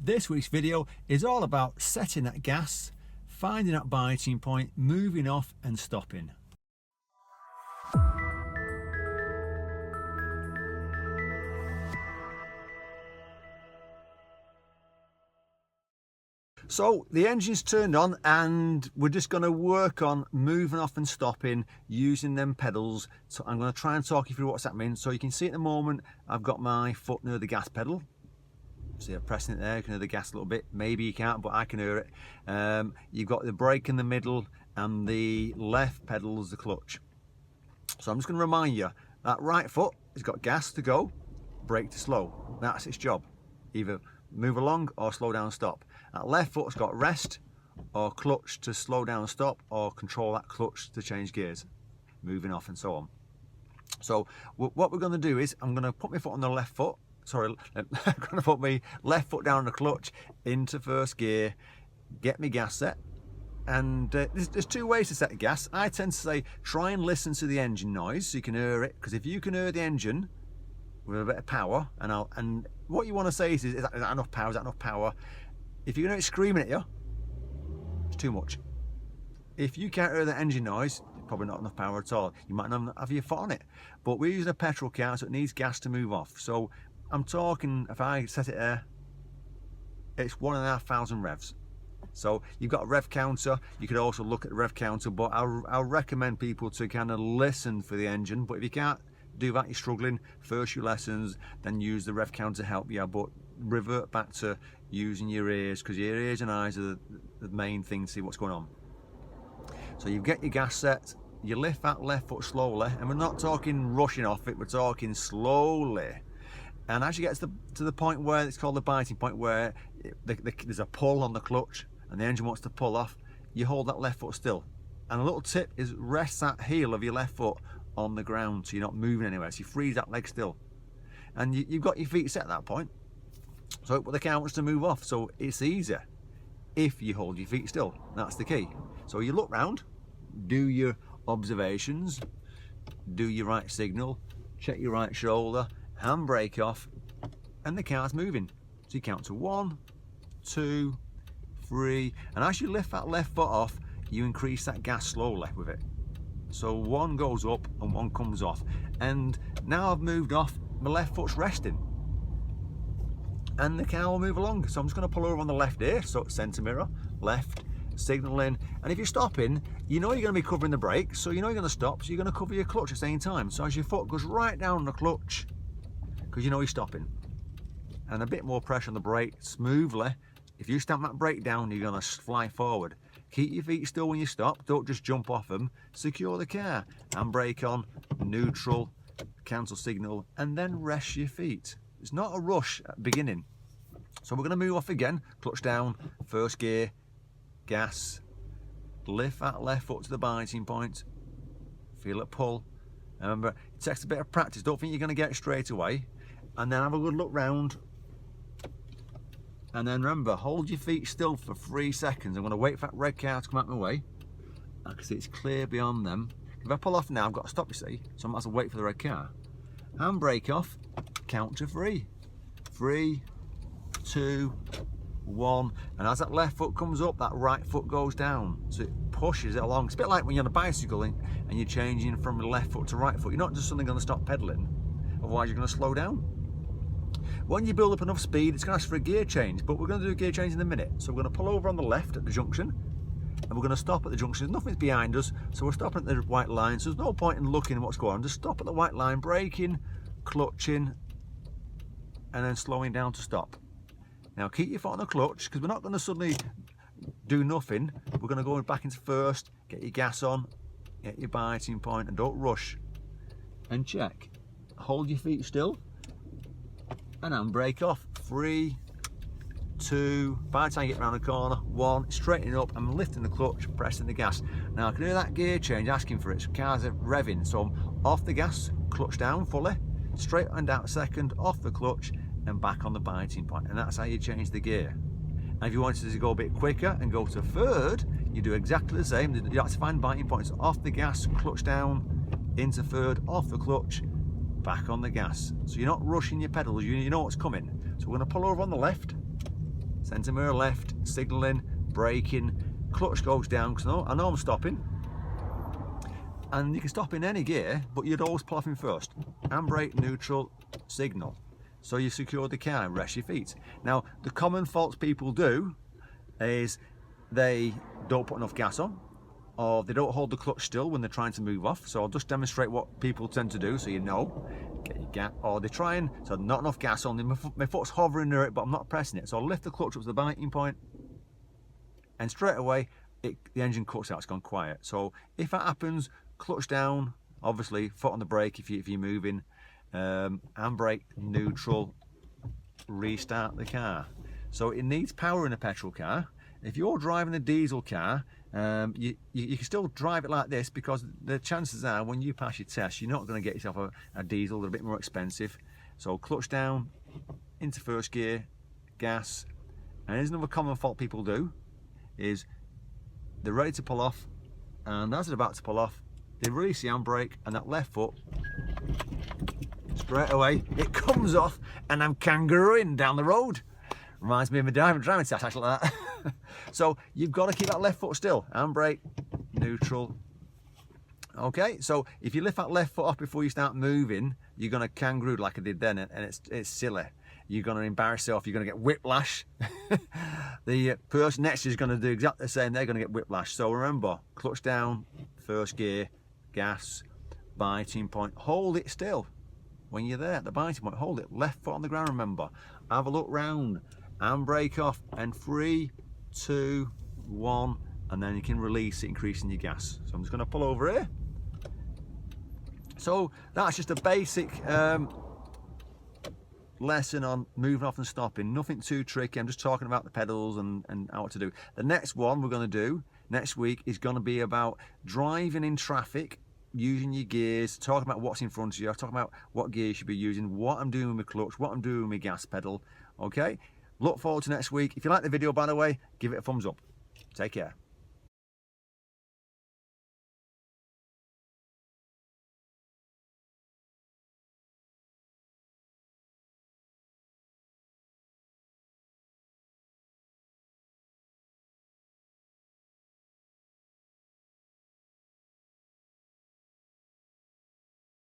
This week's video is all about setting that gas, finding that biting point, moving off and stopping. So the engine's turned on and we're just going to work on moving off and stopping using them pedals. So I'm going to try and talk you through what's happening. So you can see at the moment I've got my foot near the gas pedal. See, I'm pressing it there. You can hear the gas a little bit. Maybe you can't, but I can hear it. You've got the brake in the middle and the left pedal is the clutch. So I'm just going to remind you that right foot has got gas to go, brake to slow. That's its job. Either move along or slow down and stop. That left foot's got rest or clutch to slow down and stop, or control that clutch to change gears, moving off and so on. So what we're going to do is I'm going to put my foot on the left foot. Sorry, I'm going to put my left foot down the clutch into first gear, get my gas set. And there's two ways to set the gas. I tend to say try and listen to the engine noise so you can hear it, because if you can hear the engine with a bit of power, and what you want to say is that enough power? Is that enough power? If you're going to be screaming at you, it's too much. If you can't hear the engine noise, probably not enough power at all. You might not have your foot on it. But we're using a petrol car, so it needs gas to move off. So I'm talking, if I set it there, it's 1,500 revs. So you've got a rev counter. You could also look at the rev counter, but I'll recommend people to kind of listen for the engine. But if you can't do that, you're struggling, first your lessons, then use the rev counter to help you. But revert back to using your ears, because your ears and eyes are the main thing to see what's going on. So you get your gas set, you lift that left foot slowly, and we're not talking rushing off it, we're talking slowly. And as you get to the point where it's called the biting point, where there's a pull on the clutch and the engine wants to pull off, you hold that left foot still. And a little tip is rest that heel of your left foot on the ground so you're not moving anywhere, so you freeze that leg still. And you've got your feet set at that point, so the car wants to move off, so it's easier if you hold your feet still. That's the key. So you look round, do your observations, do your right signal, check your right shoulder, handbrake off, and the car's moving. So you count to 1, 2, 3, and as you lift that left foot off, you increase that gas slowly with it. So 1 goes up and 1 comes off. And now I've moved off, my left foot's resting, and the car will move along. So I'm just going to pull over on the left here, so centre mirror, left, signalling. And if you're stopping, you know you're going to be covering the brake, so you know you're going to stop, so you're going to cover your clutch at the same time. So as your foot goes right down the clutch, because you know you're stopping, and a bit more pressure on the brake smoothly. If you stamp that brake down, you're going to fly forward. Keep your feet still when you stop, don't just jump off them. Secure the car, handbrake on, neutral, cancel signal, and then rest your feet. It's not a rush at the beginning. So we're going to move off again, clutch down, first gear, gas, lift that left foot to the biting point, feel it pull. Remember, it takes a bit of practice, don't think you're going to get it straight away. And then have a good look round. And then remember, hold your feet still for 3 seconds. I'm going to wait for that red car to come out my way. I can see it's clear beyond them. If I pull off now, I've got to stop, you see. So I might have to wait for the red car. Handbrake off, count to 3. 3, 2, 1. And as that left foot comes up, that right foot goes down. So it pushes it along. It's a bit like when you're on a bicycle and you're changing from left foot to right foot. You're not just suddenly going to stop pedaling. Otherwise, you're going to slow down. When you build up enough speed, it's going to ask for a gear change, but we're going to do a gear change in a minute. So we're going to pull over on the left at the junction, and we're going to stop at the junction. Nothing's behind us, so we're stopping at the white line. So there's no point in looking at what's going on. Just stop at the white line, braking, clutching, and then slowing down to stop. Now keep your foot on the clutch, because we're not going to suddenly do nothing. We're going to go back into first, get your gas on, get your biting point, and don't rush. And check. Hold your feet still, and handbrake off. 3, 2, by the time you get around the corner, 1, straightening up, I'm lifting the clutch, pressing the gas. Now I can hear that gear change asking for it, so cars are revving, so I'm off the gas, clutch down fully, straight and out a second, off the clutch, and back on the biting point. And that's how you change the gear. And if you wanted to go a bit quicker and go to third, you do exactly the same. You have to find biting points, off the gas, clutch down, into third, off the clutch, back on the gas. So you're not rushing your pedals, you know what's coming. So we're going to pull over on the left, centre mirror left, signalling, braking, clutch goes down, because I know I'm stopping. And you can stop in any gear, but you'd always pull off in first. Handbrake, neutral, signal. So you secure the car and rest your feet. Now, the common faults people do is they don't put enough gas on, or they don't hold the clutch still when they're trying to move off. So I'll just demonstrate what people tend to do so you know. Get your gas, or they're trying, so not enough gas on, my foot's hovering near it, but I'm not pressing it. So I'll lift the clutch up to the biting point, and straight away, the engine cuts out, it's gone quiet. So if that happens, clutch down, obviously foot on the brake if you're moving, handbrake, neutral, restart the car. So it needs power in a petrol car. If you're driving a diesel car, you can still drive it like this, because the chances are when you pass your test, you're not going to get yourself a diesel. They're a bit more expensive. So clutch down, into first gear, gas. And here's another common fault people do, is they're ready to pull off, and as they're about to pull off, they release the handbrake, and that left foot, straight away, it comes off, and I'm kangarooing down the road. Reminds me of my driving test, actually, like that. So you've got to keep that left foot still. Handbrake, neutral. Okay, so if you lift that left foot off before you start moving, you're going to kangaroo like I did then, and it's silly. You're going to embarrass yourself, you're going to get whiplash. The person next to you is going to do exactly the same, they're going to get whiplash. So remember, clutch down, first gear, gas, biting point, hold it still. When you're there at the biting point, hold it, left foot on the ground, remember. Have a look round, handbrake off, and 3, 2, 1, and then you can release it, increasing your gas. So I'm just going to pull over here. So that's just a basic lesson on moving off and stopping. Nothing too tricky. I'm just talking about the pedals and how to do. The next one we're going to do next week is going to be about driving in traffic, using your gears, talking about what's in front of you, talking about what gear you should be using, what I'm doing with my clutch, what I'm doing with my gas pedal. Okay, look forward to next week. If you like the video, by the way, give it a thumbs up. Take care.